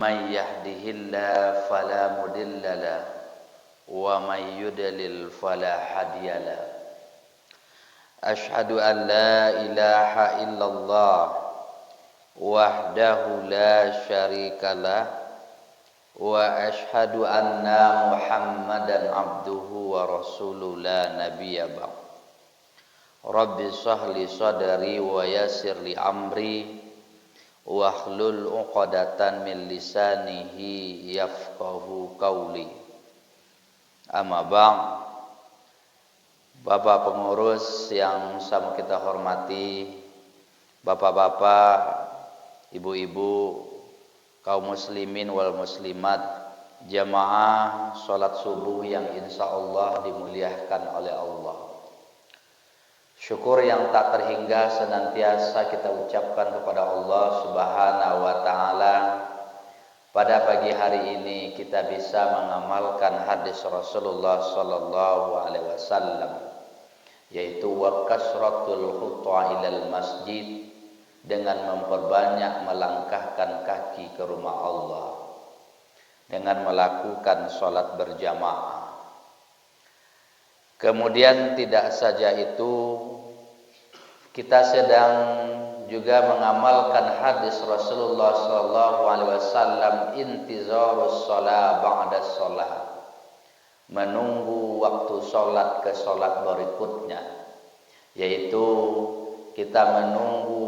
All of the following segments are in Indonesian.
من يهده الله فلا مضل له ومن يضلل فلا هادي له أشهد أن لا إله إلا الله وحده لا شريك له وأشهد أن محمدا عبده ورسوله لا نبي بعد رب اشرح لي صدري ويسر لي أمري wahlul 'uqadatan min lisanihi yafqahu qawli. Amma ba'd. Bapak pengurus yang sama kita hormati, bapak-bapak, ibu-ibu, kaum muslimin wal muslimat, jamaah salat subuh yang insyaallah dimuliakan oleh Allah. Syukur yang tak terhingga senantiasa kita ucapkan kepada Allah Subhanahu wa taala. Pada pagi hari ini kita bisa mengamalkan hadis Rasulullah sallallahu alaihi wasallam, yaitu wa kasratul khutwa ilal masjid, dengan memperbanyak melangkahkan kaki ke rumah Allah dengan melakukan salat berjamaah. Kemudian tidak saja itu, kita sedang juga mengamalkan hadis Rasulullah sallallahu alaihi wasallam, intizarus shalah ba'da shalah, menunggu waktu salat ke salat berikutnya, yaitu kita menunggu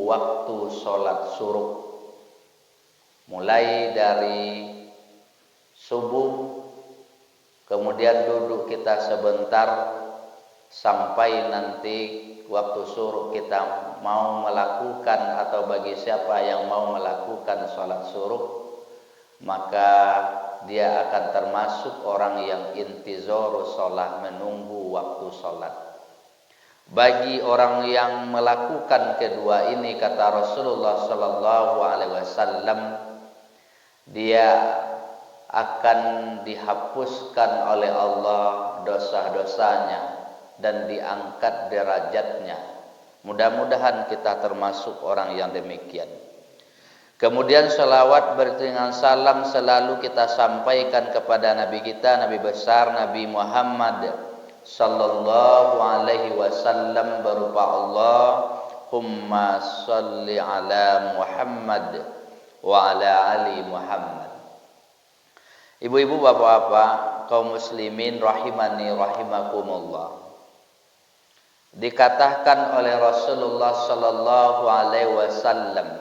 waktu salat syuruk mulai dari subuh. Kemudian duduk kita sebentar sampai nanti waktu syuruk kita mau melakukan, atau bagi siapa yang mau melakukan sholat syuruk, maka dia akan termasuk orang yang intizarus sholat, menunggu waktu sholat. Bagi orang yang melakukan kedua ini, kata Rasulullah sallallahu alaihi wasallam, dia akan dihapuskan oleh Allah dosa-dosanya dan diangkat derajatnya. Mudah-mudahan kita termasuk orang yang demikian. Kemudian selawat beriringan salam selalu kita sampaikan kepada Nabi kita, Nabi besar Nabi Muhammad sallallahu alaihi wasallam, berupa Allahumma sholli ala Muhammad wa ala ali Muhammad. Ibu-ibu, bapak-bapak, kaum muslimin rahimani rahimakumullah. Dikatakan oleh Rasulullah sallallahu alaihi wasallam,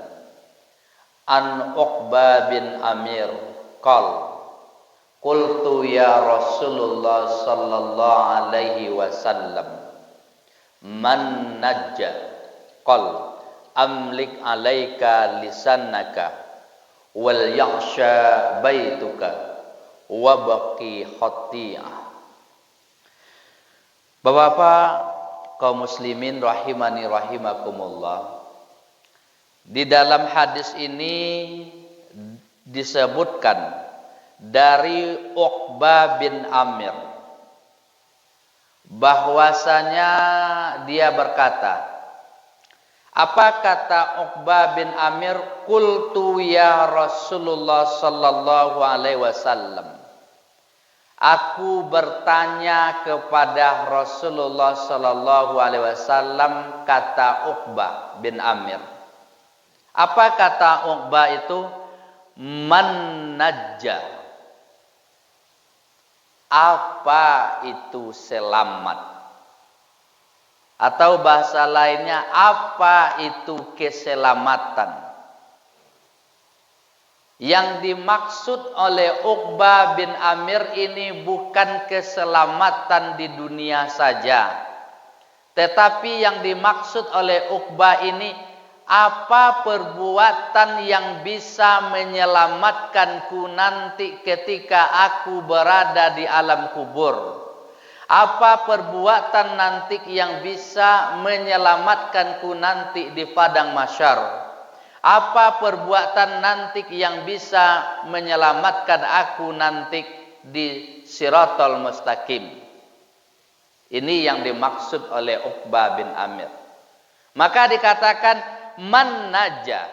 an Uqbah bin Amir qultu ya Rasulullah sallallahu alaihi wasallam, man najja? Amlik alaika lisanaka wal yakhsha baituka wabaki khati'ah. Bapak-bapak, kaum muslimin rahimani rahimakumullah, di dalam hadis ini disebutkan dari Uqbah bin Amir bahwasanya dia berkata, apa kata Uqbah bin Amir? Qultu ya Rasulullah sallallahu alaihi wasallam, aku bertanya kepada Rasulullah sallallahu alaihi wasallam, kata Uqbah bin Amir. Apa kata Uqbah itu? Man najja. Apa itu selamat? Atau bahasa lainnya, apa itu keselamatan? Yang dimaksud oleh Uqbah bin Amir ini bukan keselamatan di dunia saja, tetapi yang dimaksud oleh Uqbah ini, apa perbuatan yang bisa menyelamatkanku nanti ketika aku berada di alam kubur? Apa perbuatan nanti yang bisa menyelamatkanku nanti di padang mahsyar? Apa perbuatan nanti yang bisa menyelamatkan aku nanti di Shiratal Mustaqim? Ini yang dimaksud oleh Uqbah bin Amir. Maka dikatakan man naja.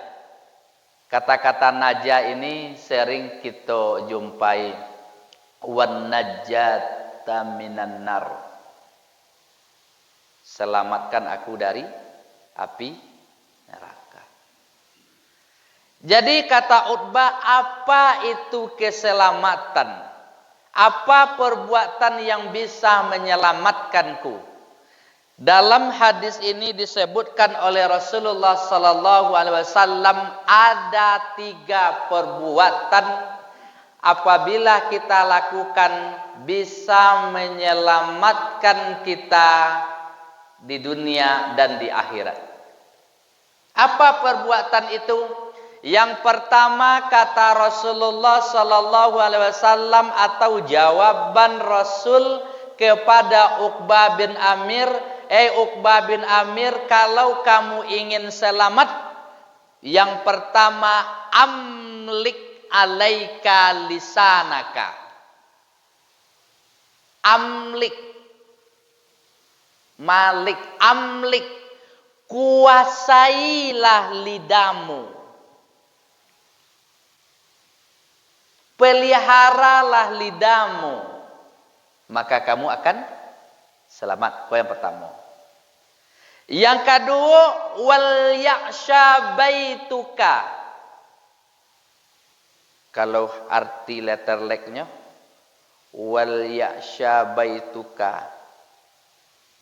Kata-kata naja ini sering kita jumpai, wan najata minan nar. Selamatkan aku dari api neraka. Jadi kata Utbah, apa itu keselamatan? Apa perbuatan yang bisa menyelamatkanku? Dalam hadis ini disebutkan oleh Rasulullah sallallahu alaihi wasallam ada 3 perbuatan apabila kita lakukan bisa menyelamatkan kita di dunia dan di akhirat. Apa perbuatan itu? Yang pertama kata Rasulullah sallallahu alaihi wasallam atau jawaban Rasul kepada Uqbah bin Amir, Uqbah bin Amir, kalau kamu ingin selamat, yang pertama amlik alaika lisanaka. Amlik, malik, amlik, kuasailah lidahmu. Peliharalah lidahmu, maka kamu akan selamat. Yang pertama. Yang kedua, wal yaksha baituka. Kalau arti letter leknya, wal yaksha baituka,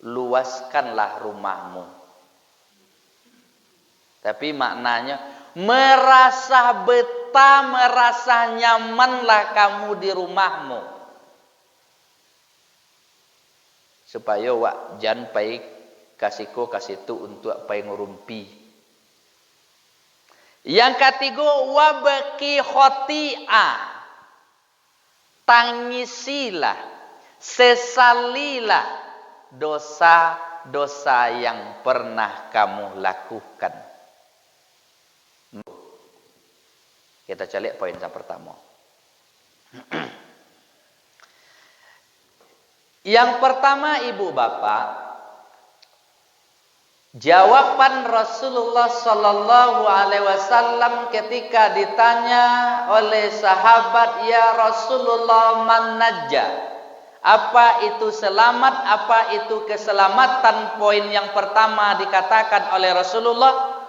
luaskanlah rumahmu. Tapi maknanya merasa betah, merasa nyamanlah kamu di rumahmu. Supaya wak jan pai kasihku kasih tu untuk pai ngurumpi. Yang ketiga, wabaki khoti'ah, tangisilah, sesalilah dosa-dosa yang pernah kamu lakukan. Kita cari poin yang pertama. Yang pertama, ibu bapak, jawaban Rasulullah sallallahu alaihi wasallam ketika ditanya oleh sahabat, ya Rasulullah, man najja? Apa itu selamat? Apa itu keselamatan? Poin yang pertama dikatakan oleh Rasulullah,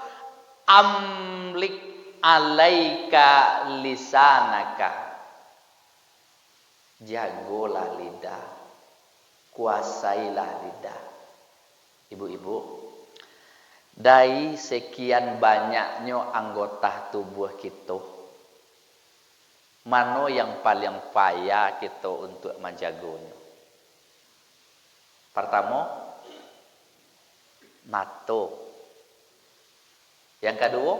amlik alaika lisanaka. Jagolah lidah, kuasailah lidah. Ibu-ibu, dari sekian banyaknya anggota tubuh kita, mana yang paling payah kita untuk menjaganya? Pertama, mata. Yang kedua,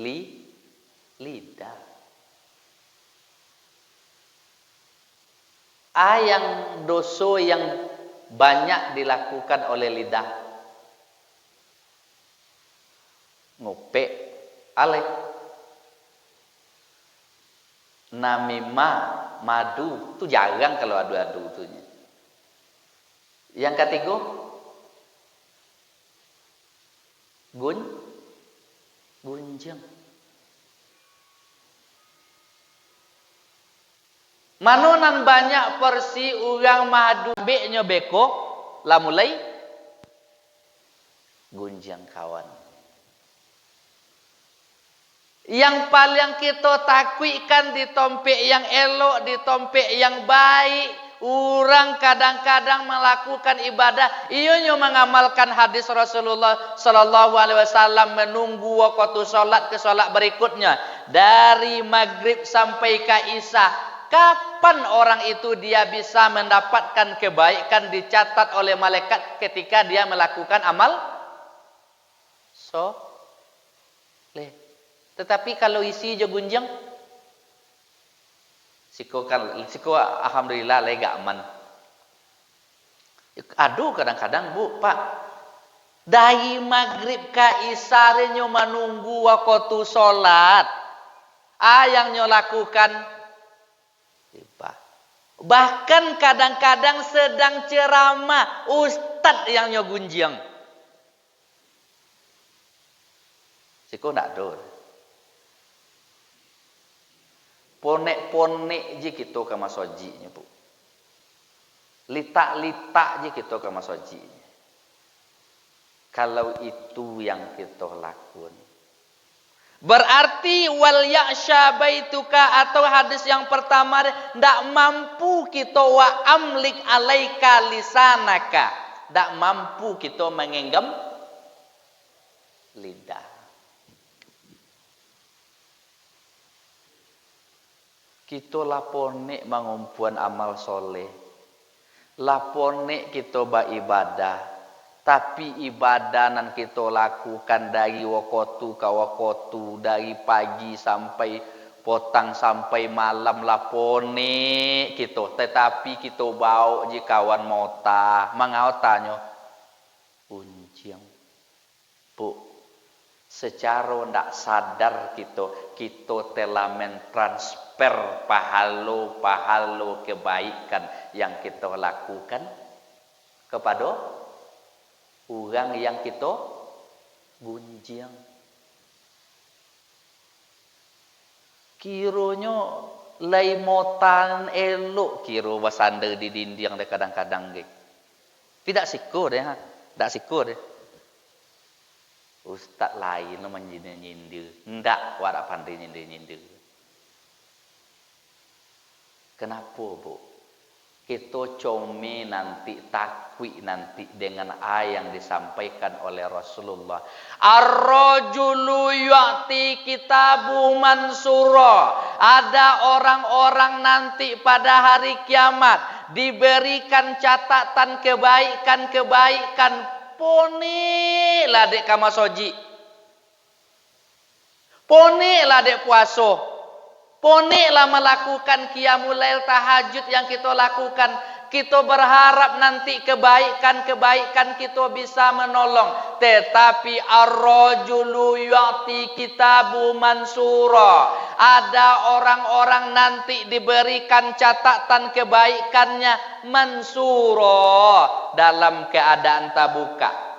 lidah. Yang dosa yang banyak dilakukan oleh lidah, ngupek, alek, namimah, madu, itu jarang kalau adu-adu itunya. Yang ketiga, gunjang. Manonan banyak porsi urang madu beknya beko, lah mulai gunjang kawan. Yang paling kita takutkan di tompek yang elok, di tompek yang baik, orang kadang-kadang melakukan ibadah, ianya mengamalkan hadis Rasulullah sallallahu alaihi wasallam, menunggu waktu salat ke salat berikutnya dari maghrib sampai ke isya. Kapan orang itu dia bisa mendapatkan kebaikan dicatat oleh malaikat ketika dia melakukan amal soleh? Tetapi kalau isi je gunjang, siko alhamdulillah lega aman. Aduh, kadang-kadang bu, pak, dari maghrib ke isyarenyo menunggu waktu sholat, yang nyo lakukan. Bahkan kadang-kadang sedang ceramah, ustadz yang nyo gunjang. Siko ndak do. Ponek-ponek je kita ke masojinya, Bu. Litak-litak je kita ke masojinya. Kalau itu yang kita lakukan, berarti wal ya'sha baituka, atau hadis yang pertama, ndak mampu kita wa amlik alaika lisanaka, ndak mampu kita mengenggam lidah. Kita lapone mangumpuan amal soleh, lapone kita beribadah. Tapi ibadah yang kita lakukan dari wakotu ke wakotu, dari pagi sampai potang sampai malam lapone kita. Tetapi kita bawa je kawan mota, mangautanyo unjang. Bu, secara ndak sadar kita telah mentransfer pahala kebaikan yang kita lakukan kepada orang yang kita gunjing. Kiranya lai motan elok kira wasanda di dinding deh kadang-kadang ge. Tidak sikur deh, tidak sikur deh. Ustaz lain lo menyindir-nyindir, ndak warak pandai nyindir-nyindir. Kenapa, Bu? Kita come nanti, takwi nanti dengan ayat yang disampaikan oleh Rasulullah. Ar-rajulu yu'ti kitabu mansura. Ada orang-orang nanti pada hari kiamat diberikan catatan kebaikan-kebaikan. Poni lah dek kamasoji. Poni lah dek puaso. Poniklah melakukan qiyamul lail tahajud yang kita lakukan. Kita berharap nanti kebaikan-kebaikan kita bisa menolong. Tetapi ar-rajulu yu'ti kitabu mansura. Ada orang-orang nanti diberikan catatan kebaikannya mansura, dalam keadaan terbuka.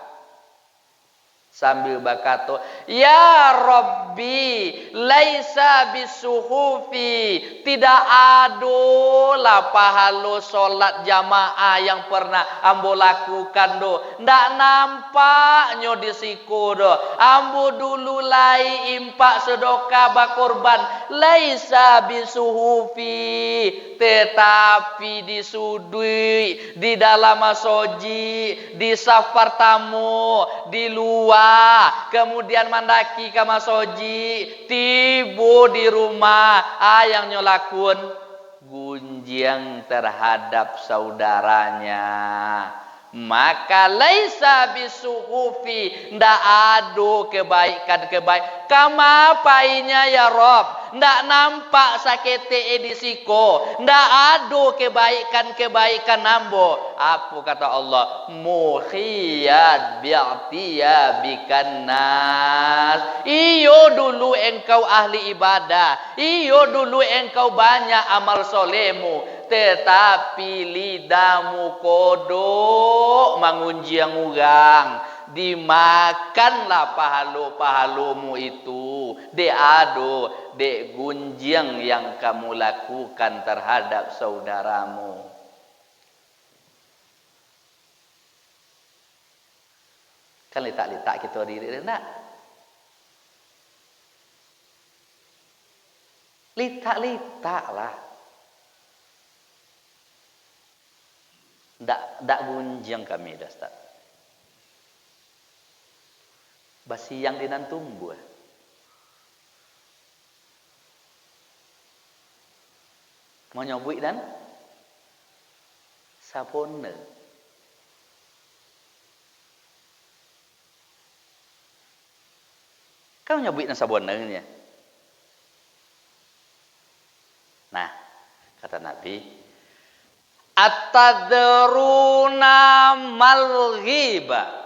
Sambil berkata, ya Rabbi, laisa bisuhufi, tidak adolah pahala solat jamaah yang pernah ambo lakukan do. Ndak nampaknya di siku do. Ambo dulu lai impak sedekah bakorban, laisa bisuhufi, tetapi disudui di dalam masoji, di safar tamu, di luar. Kemudian mandaki ke masoji, tiba di rumah, yang nyolakun gunjing terhadap saudaranya. Maka laisa bisuhufi, ndak ado kebaikan-kebaikan. Kama painya ya Rob, ndak nampak sakete edisiko, ndak ado kebaikan-kebaikan nambo. Apa kata Allah? Muhiyat bi'tiya bikan nas. Iyo dulu engkau ahli ibadah, iyo dulu engkau banyak amal solemu, tetapi lidahmu kodok mangunjiang urang. Dimakanlah pahala-pahalamu itu. De ado, de gunjing yang kamu lakukan terhadap saudaramu. Kan letak-letak kita diri nak. Letak-letak lah. Ndak gunjing kami dah Ustaz. Basi yang dinan tumbuh. Mau nyobuik dan sapone. Kau nyobuik dan sabonenya. Nah, kata Nabi, at-tadruna mal ghiba.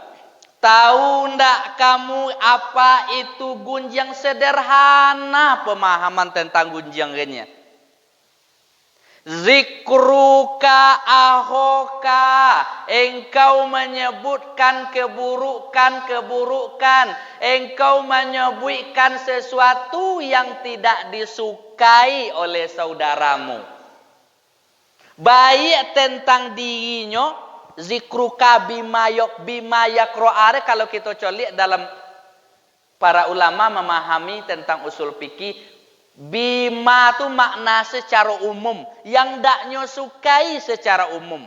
Tahu ndak kamu apa itu gunjing? Sederhana pemahaman tentang gunjing ini. Zikruka ahoka, engkau menyebutkan keburukan, engkau menyebutkan sesuatu yang tidak disukai oleh saudaramu. Baik tentang dirinya, zikruka bima yakro'are, kalau kita colik dalam para ulama memahami tentang usul fikih, bima itu makna secara umum, yang daknya sukai secara umum.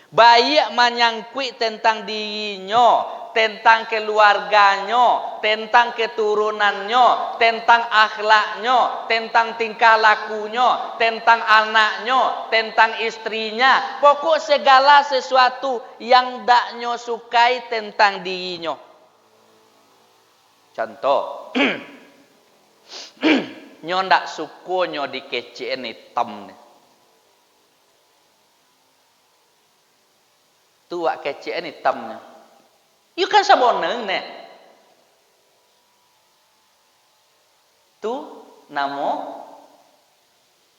Baik menyangkut tentang dirinya, tentang keluarganya, tentang keturunannya, tentang akhlaknya, tentang tingkah lakunya, tentang anaknya, tentang istrinya. Pokok segala sesuatu yang daknya sukai tentang dirinya. Contoh, nyo ndak suko nyo dikecein hitam nih. Tu wak kecein hitamnya. Iu kan saboneng nih. Tu namo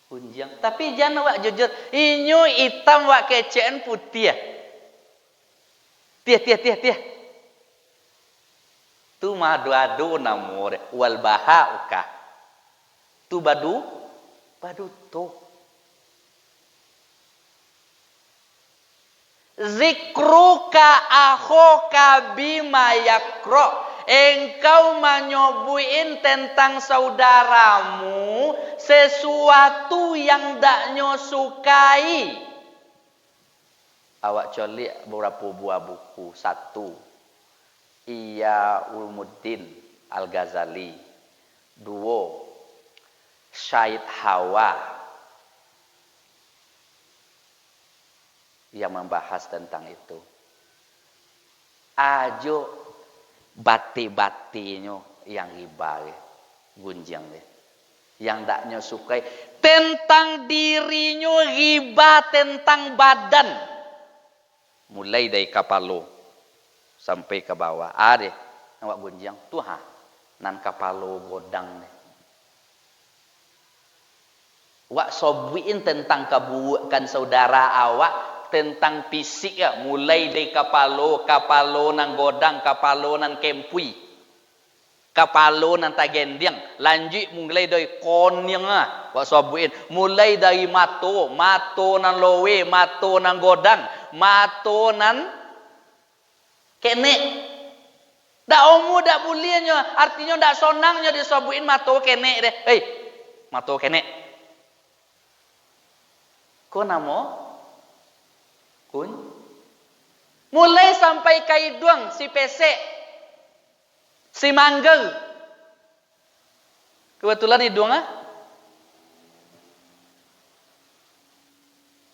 unjang. Tapi jangan wak jujur. Inyo hitam wak kecein putih ya. Tiah. Tu madu-adu namo wal baha ukah. Tu badu tu. Zikruka ahoka bima yakro, engkau menyobuin tentang saudaramu sesuatu yang daknya sukai. Awak colik beberapa buah buku. 1, Ihya Ulumuddin Al-Ghazali. 2, Syed Hawa yang membahas tentang itu. Ajo bati-batinya yang riba gunjang deh. Yang daknya sukai tentang dirinya, riba tentang badan. Mulai dari kapalo sampai ke bawah. Ada awak gunjang tuh nan kapalo godang deh. Wak sobuin tentang keburukan saudara awak, tentang fisik ya, mulai dari kapalo nan godang, kapalo nan kempui, kapalo nan tagendiang, lanjut mulai dari konyang wak sobuin, mulai dari mato nan lowe, mato nan godang, mato nan kenek. Dak omu dak bulinya, artinya dak sonangnya disobuin mato kenek deh. Mato kenek. Ko namo kun mulai sampai kaiduang si pesek, si manggel. Kebetulan hidung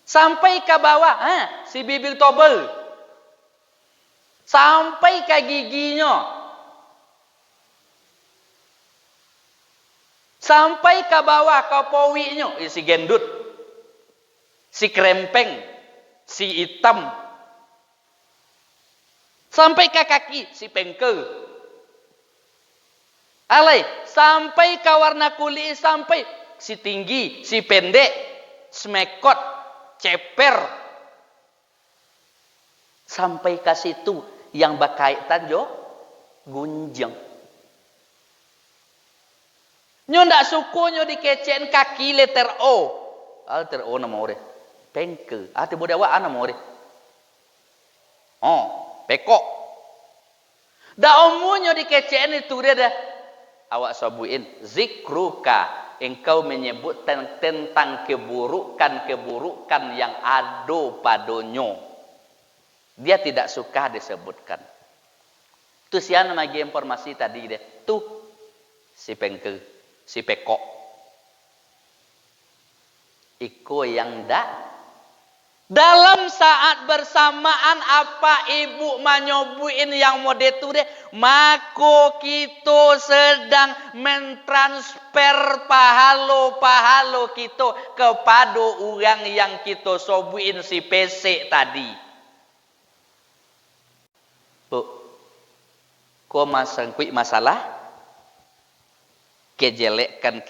sampai ke bawah si bibir tobel, sampai ke giginya, sampai ke bawah ke powinya, si gendut, si krempeng, si hitam, sampai ke kaki, si pengkel. Alai, sampai ke warna kulit, sampai si tinggi, si pendek, smekot, ceper. Sampai ke situ yang berkaitan jo gunjang. Nyo ndak suku nyo dikecein kaki letter O. Letter O nama orang. Pengke. Ati boda wa ana more. Pekok. Da omunyo dikecein itu dia dah. Awak sabuin zikruka, engkau menyebut tentang keburukan yang ada padonyo. Dia tidak suka disebutkan. Tu siapa lagi informasi tadi deh. Tu si pengke, si pekok. Iko yang dak dalam saat bersamaan apa ibu menyobuin yang mode tu deh, maka kita sedang mentransfer pahalo kita kepada orang yang kita sobuin si pesek tadi. Bu, kau masangkui masalah kejelekan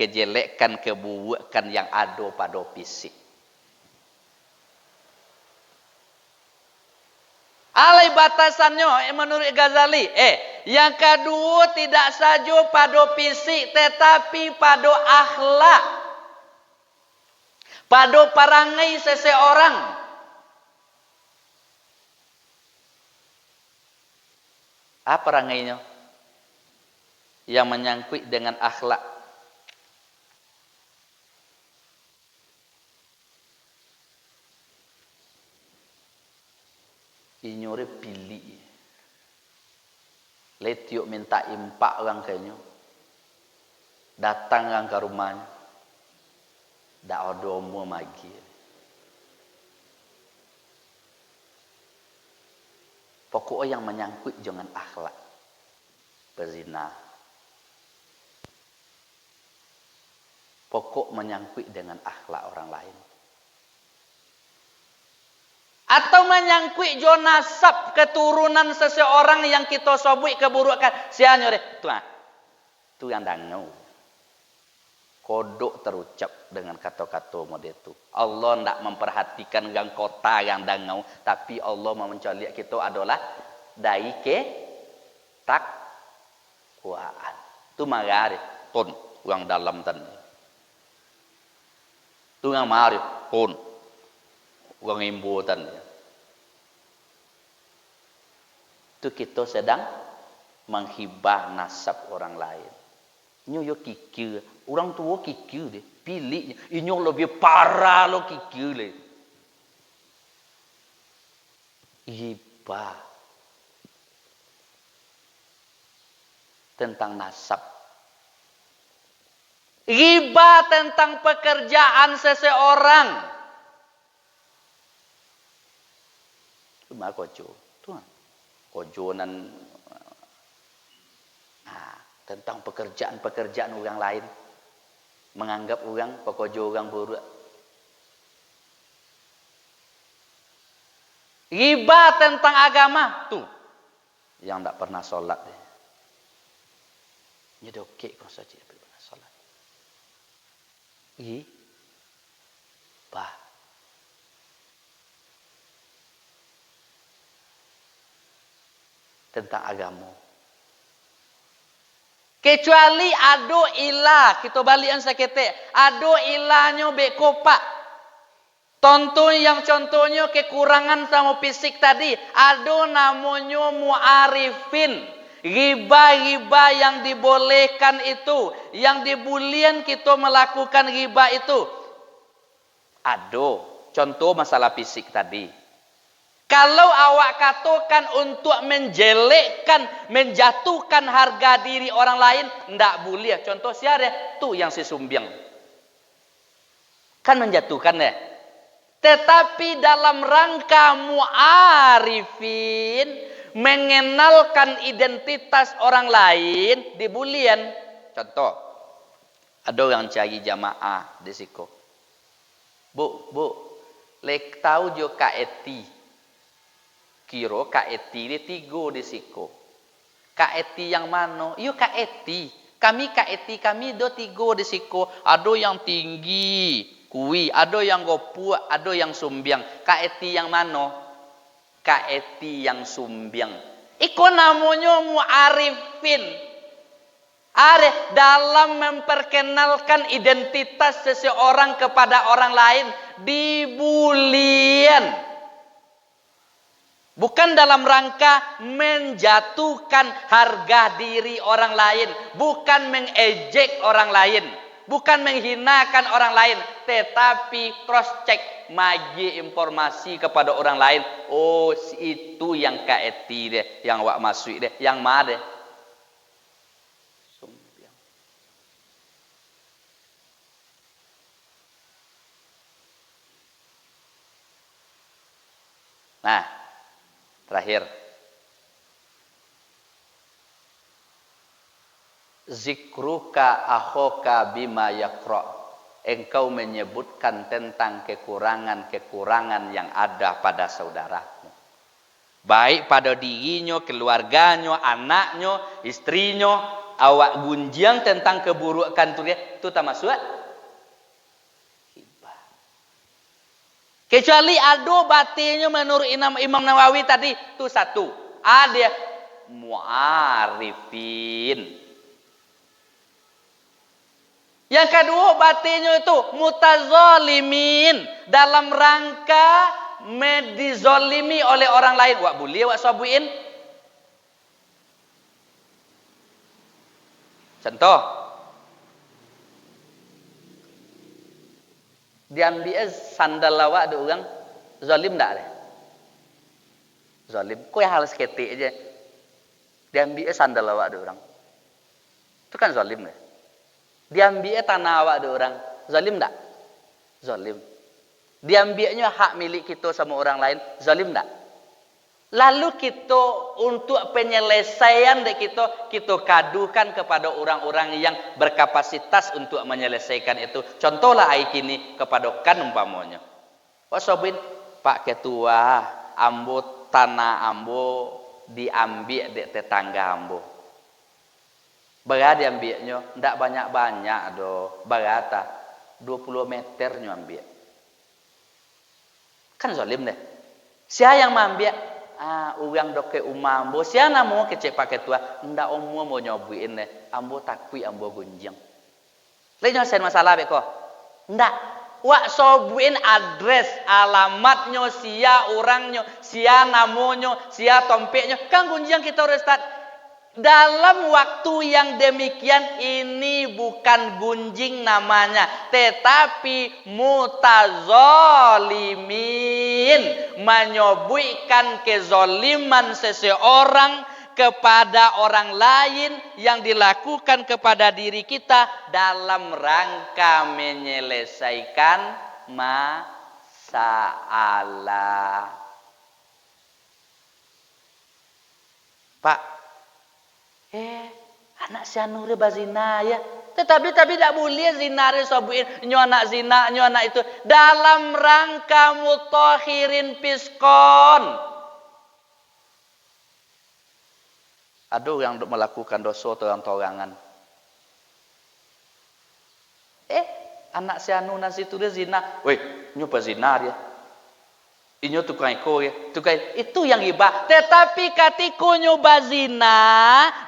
keburukan yang ada pada fisik. Alai batasannya menurut Ghazali. Yang kedua tidak saja pada fisik tetapi pada akhlak. Pada perangai seseorang. Apa perangainya? Yang menyangkut dengan akhlak. Inyore pilih. Letiuk minta impak orang kayaknya. Datang orang ke rumahnya. Dak ada umur lagi. Pokoknya yang menyangkut jangan akhlak. Berzina. Pokok menyangkut dengan akhlak orang lain. Atau menyangkut jo nasab keturunan seseorang yang kita sobui keburukan. Sianya deh. Tuh yang dangau. Kodok terucap dengan kata-kata model itu. Allah tidak memperhatikan gang kota yang dangau. Tapi Allah mau mencari kita adalah dari ke takwaan. Itu marah deh. Ton. Orang dalam tadi. Itu yang marah. Ton. Orang imbutan. Itu kita sedang menghibah nasab orang lain. Ini yo kikir. Orang tua kikir deh. Pilih. Ini lebih parah lo kikir deh. Hibah. Tentang nasab. Hibah tentang pekerjaan seseorang. Cuma kojo. Tuh. Kojonan. Tentang pekerjaan-pekerjaan orang lain. Menganggap orang pekojo orang buruk. Ghibah tentang agama. Tuh. Yang tak pernah sholat. Ini oke kok saja tidak pernah sholat. Ghibah. Tentang agama. Kecuali ado ilah. Kita balikan sakete. Ado ilahnya bekopak. Contohnya kekurangan sama fisik tadi. Ado namanya mu'arifin. Ghibah-ghibah yang dibolehkan itu. Yang dibulian kita melakukan ghibah itu. Ado. Contoh masalah fisik tadi. Kalau awak katakan untuk menjelekkan, menjatuhkan harga diri orang lain, ndak boleh. Contoh siapa? Tuh yang si Sumbiang. Kan menjatuhkan ya. Tetapi dalam rangka mu'arifin, mengenalkan identitas orang lain, dibulian. Contoh, ada yang cari jamaah di situ. Bu, lek tahu jo kaeti. Kiro kaeti ini 3 di siku. Kaeti yang mana? Iyo kaeti. Kami kaeti kami do 3 di siku. Ada yang tinggi, kui. Ada yang gopu, ada yang sumbiang. Kaeti yang mana? Kaeti yang sumbiang. Iko namanya mu'arifin. Dalam memperkenalkan identitas seseorang kepada orang lain. Dibulian. Bukan dalam rangka menjatuhkan harga diri orang lain. Bukan mengejek orang lain. Bukan menghinakan orang lain. Tetapi cross check. Magi informasi kepada orang lain. Oh itu yang kaeti deh. Yang wak masuk deh. Yang ma deh. Nah. Terakhir. Zikruka akhoka bima yakra. Engkau menyebutkan tentang kekurangan-kekurangan yang ada pada saudaramu. Baik pada dirinya, keluarganya, anaknya, istrinya. Awak gunjiang tentang keburukan itu tak masuk. Hibah. Kecuali adu batinnya menurut Imam Nawawi tadi itu satu. Ada mu'arifin. Yang kedua batinnya itu mutazalimin. Dalam rangka dizolimi oleh orang lain. Wak boleh wak sabuin. Contoh. Diambil sandal lawak ada orang zalim tak ada? Zalim. Kau yang halus ketik aja. Diambil sandal lawak ada orang. Itu kan zalim ya? Diambil tanah awak ada orang. Zalim tak? Zalim. Diambilnya hak milik kita sama orang lain. Zalim tak? Lalu kita untuk penyelesaian kita kadukan kepada orang-orang yang berkapasitas untuk menyelesaikan itu. Contohlah ai kini kepada kan umpamanya. Pak Sobin, Pak Ketua, ambo tanah ambo diambil di tetangga ambo. Berapa diambilnya? Tidak banyak-banyak do. Berapa? 20 meternya ambil. Kan zalim deh. Siapa yang mengambil? Orang doke umambo siapa mau kecek pakai tua ndak ommo mau nyobuin deh ambo takui ambo gunjang lain nyelesain masalah beko ndak wak sobuin address alamatnya sia orangnya sia namanya sia tompeknya kan gunjang kita udah start dalam waktu yang demikian ini bukan gunjing namanya tetapi mutazolimin menyobuikan kezoliman seseorang kepada orang lain yang dilakukan kepada diri kita dalam rangka menyelesaikan masalah. Pak anak si Anure bazina ya. Tetapi tidak boleh zinare sobuin nyo anak zina, nyo anak itu dalam rangka mutahhirin piskon. Ada yang melakukan dosa terang-terangan. Anak si anu nasi itu dia zina. Weh, nyo bazina dia. Inyo tukang iko ya, itu yang hibah. Tetapi ketika nyoba zina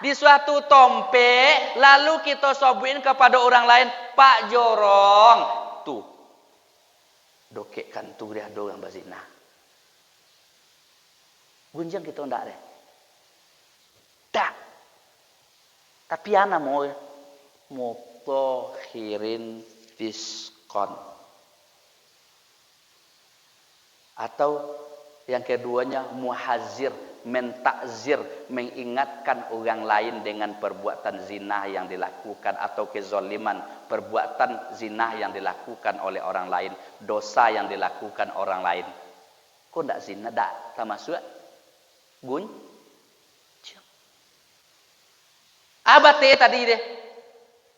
di suatu tompe, lalu kita sobuin kepada orang lain, Pak Jorong, tuh, dokekkan tuh dia orang bazina. Gunjang kita ndak deh, dak. Tapi anak mau mutahhirin fiskon. Atau yang keduanya muhazir, mentakzir, mengingatkan orang lain dengan perbuatan zina yang dilakukan atau kezaliman, perbuatan zina yang dilakukan oleh orang lain, dosa yang dilakukan orang lain. Kok ndak zina, ndak termasuk gun? Abate tadi deh.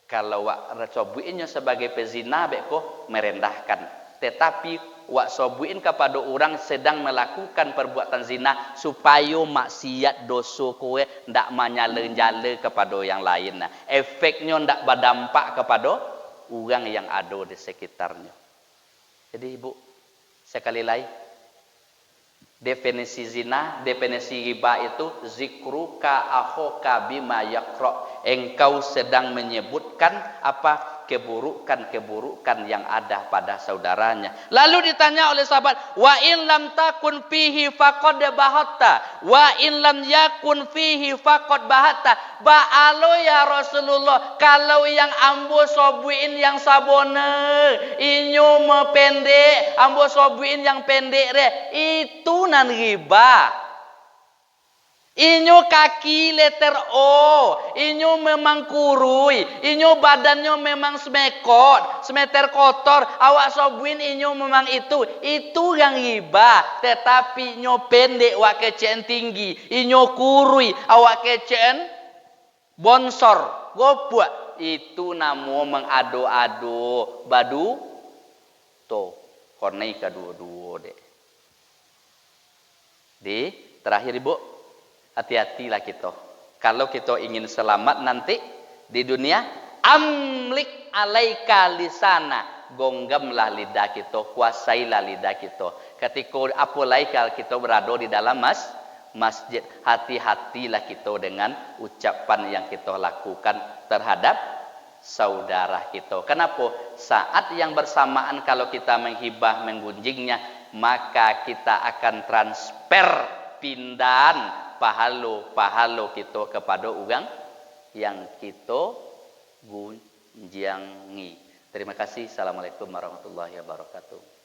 Kalau wak recobuinnya sebagai pezina beko merendahkan, tetapi wak sobuin kepada orang sedang melakukan perbuatan zina supaya maksiat dosa kowe ndak menyala-nyala kepada yang lain. Nah, efeknya ndak berdampak kepada orang yang ada di sekitarnya. Jadi Ibu, sekali lagi definisi zina, definisi riba itu zikruka akhoka bima yakra. Engkau sedang menyebutkan apa keburukan-keburukan yang ada pada saudaranya. Lalu ditanya oleh sahabat, wa in lam takun fihi faqad bahatta, wa in lam yakun fihi faqad bahatta. Ba'alo ya Rasulullah, kalau yang ambo sobuin yang sabone, inyo mependek, ambo sobuin yang pendek re, itu nan riba. Inyo kaki letter O, inyo memang kurui, inyo badannya memang semeter kotor, awak sobuin inyo memang itu yang riba. Tetapi inyo pendek, wak kecen tinggi, inyo kurui, awak kecen bonsor, gopua, itu namo mengado-ado badu, to, kornei kedua-dua deh. Di terakhir Ibu, hati-hatilah kita. Kalau kita ingin selamat nanti di dunia, amlik alaika lisana, gonggamlah lidah kita, kuasailah lidah kita. Ketika apalaikal kita berada di dalam masjid, hati-hatilah kita dengan ucapan yang kita lakukan terhadap saudara kita. Kenapa? Saat yang bersamaan kalau kita menghibah, menggunjingnya, maka kita akan transfer pindahan pahala kita kepada orang yang kita gunjangi. Terima kasih. Assalamualaikum warahmatullahi wabarakatuh.